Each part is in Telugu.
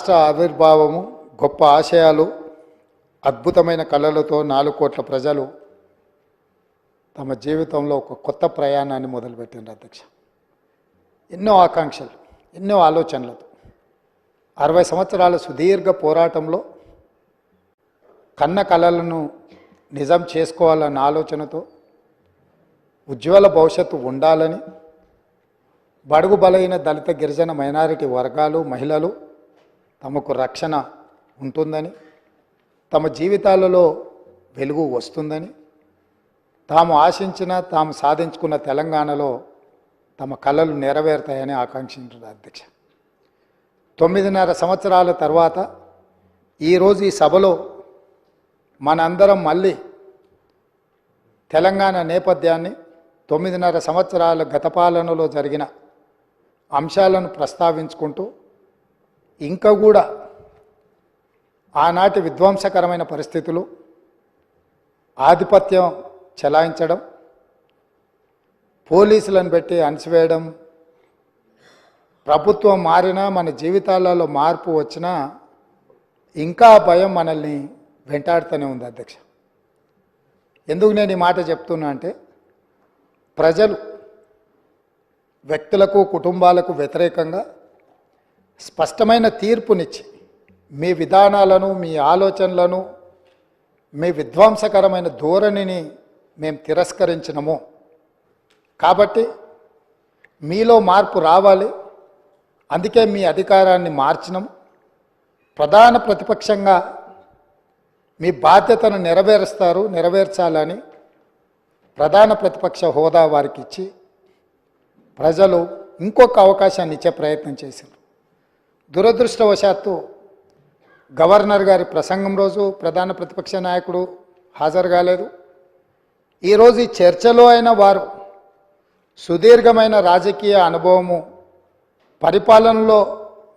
రాష్ట్ర ఆవిర్భావము, గొప్ప ఆశయాలు, అద్భుతమైన కళలతో 4 కోట్ల ప్రజలు తమ జీవితంలో ఒక కొత్త ప్రయాణాన్ని మొదలుపెట్టిండ్రు అధ్యక్ష. ఎన్నో ఆకాంక్షలు, ఎన్నో ఆలోచనలతో 60 సంవత్సరాల సుదీర్ఘ పోరాటంలో కన్న కళలను నిజం చేసుకోవాలన్న ఆలోచనతో ఉజ్వల భవిష్యత్తు ఉండాలని బడుగు బలైన దళిత గిరిజన మైనారిటీ వర్గాలు, మహిళలు తమకు రక్షణ ఉంటుందని, తమ జీవితాలలో వెలుగు వస్తుందని, తాము ఆశించిన, తాము సాధించుకున్న తెలంగాణలో తమ కళలు నెరవేరుతాయని ఆకాంక్షించారు అధ్యక్ష. 9.5 సంవత్సరాల తర్వాత ఈరోజు ఈ సభలో మనందరం మళ్ళీ తెలంగాణ నేపథ్యాన్ని, 9.5 సంవత్సరాల గత పాలనలో జరిగిన అంశాలను ప్రస్తావించుకుంటూ ఇంకా కూడా ఆనాటి విధ్వంసకరమైన పరిస్థితులు, ఆధిపత్యం చెలాయించడం, పోలీసులను పెట్టి అణచివేయడం, ప్రభుత్వం మారినా మన జీవితాలలో మార్పు వచ్చినా ఇంకా భయం మనల్ని వెంటాడుతూనే ఉంది అధ్యక్ష. ఎందుకు నేను ఈ మాట చెప్తున్నా అంటే, ప్రజలు వ్యక్తులకు, కుటుంబాలకు వ్యతిరేకంగా స్పష్టమైన తీర్పునిచ్చి మీ విధానాలను, మీ ఆలోచనలను, మీ విధ్వంసకరమైన ధోరణిని మేము తిరస్కరించినము కాబట్టి మీలో మార్పు రావాలి, అందుకే మీ అధికారాన్ని మార్చినాము, ప్రధాన ప్రతిపక్షంగా మీ బాధ్యతను నెరవేర్చాలని ప్రధాన ప్రతిపక్ష హోదా వారికి ఇచ్చి ప్రజలు ఇంకొక అవకాశాన్ని ఇచ్చే ప్రయత్నం చేశారు. దురదృష్టవశాత్తు గవర్నర్ గారి ప్రసంగం రోజు ప్రధాన ప్రతిపక్ష నాయకుడు హాజరు కాలేదు. ఈరోజు ఈ చర్చలో అయిన వారు సుదీర్ఘమైన రాజకీయ అనుభవము, పరిపాలనలో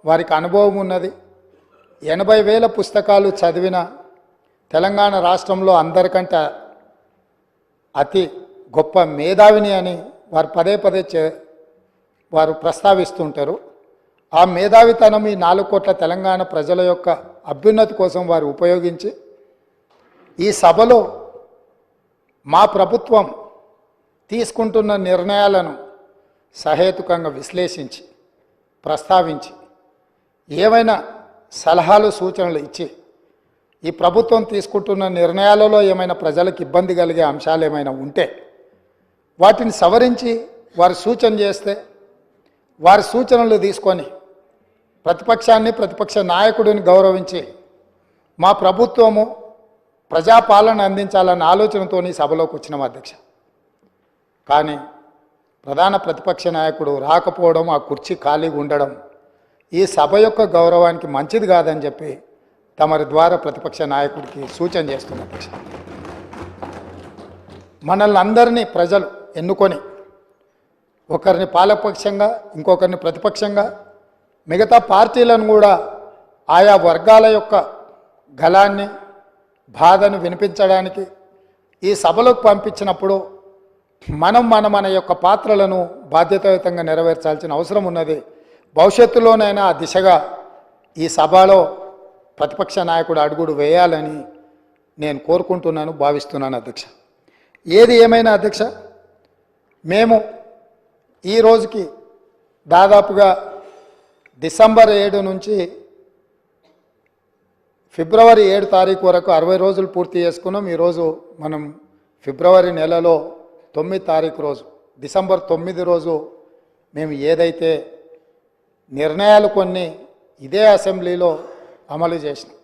వారికి అనుభవం ఉన్నది, 80,000 పుస్తకాలు చదివిన తెలంగాణ రాష్ట్రంలో అందరికంటే అతి గొప్ప మేధావిని అని వారు పదే వారు ప్రస్తావిస్తుంటారు. ఆ మేధావితనం ఈ 4 కోట్ల తెలంగాణ ప్రజల యొక్క అభ్యున్నతి కోసం వారు ఉపయోగించి ఈ సభలో మా ప్రభుత్వం తీసుకుంటున్న నిర్ణయాలను సహేతుకంగా విశ్లేషించి, ప్రస్తావించి, ఏమైనా సలహాలు, సూచనలు ఇచ్చి ఈ ప్రభుత్వం తీసుకుంటున్న నిర్ణయాలలో ఏమైనా ప్రజలకు ఇబ్బంది కలిగే అంశాలు ఏమైనా ఉంటే వాటిని సవరించి వారు సూచన చేస్తే వారి సూచనలు తీసుకొని ప్రతిపక్షాన్ని, ప్రతిపక్ష నాయకుడిని గౌరవించి మా ప్రభుత్వము ప్రజాపాలన అందించాలన్న ఆలోచనతో సభలోకి వచ్చినాం అధ్యక్ష. కానీ ప్రధాన ప్రతిపక్ష నాయకుడు రాకపోవడం, ఆ కుర్చీ ఖాళీగా ఉండడం ఈ సభ యొక్క గౌరవానికి మంచిది కాదని చెప్పి తమరి ద్వారా ప్రతిపక్ష నాయకుడికి సూచన చేస్తున్నారు అధ్యక్ష. మనల్ని అందరినీ ప్రజలు ఎన్నుకొని ఒకరిని పాలకపక్షంగా, ఇంకొకరిని ప్రతిపక్షంగా, మిగతా పార్టీలను కూడా ఆయా వర్గాల యొక్క గళాన్ని, బాధను వినిపించడానికి ఈ సభలోకి పంపించినప్పుడు మన యొక్క పాత్రలను బాధ్యతాయుతంగా నెరవేర్చాల్సిన అవసరం ఉన్నది. భవిష్యత్తులోనైనా ఆ దిశగా ఈ సభలో ప్రతిపక్ష నాయకుడు అడుగుడు వేయాలని నేను కోరుకుంటున్నాను, భావిస్తున్నాను అధ్యక్ష. ఏది ఏమైనా అధ్యక్ష, మేము ఈ రోజుకి దాదాపుగా డిసెంబర్ 7 నుంచి ఫిబ్రవరి 7 తారీఖు వరకు 60 రోజులు పూర్తి చేసుకున్నాం. ఈరోజు మనం ఫిబ్రవరి నెలలో 9 తారీఖు రోజు, డిసెంబర్ 9 రోజు మేము ఏదైతే నిర్ణయాలు కొన్ని ఇదే అసెంబ్లీలో అమలు చేసినాం,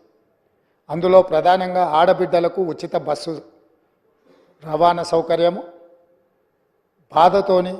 అందులో ప్రధానంగా ఆడబిడ్డలకు ఉచిత బస్సు రవాణా సౌకర్యము, బాధతోని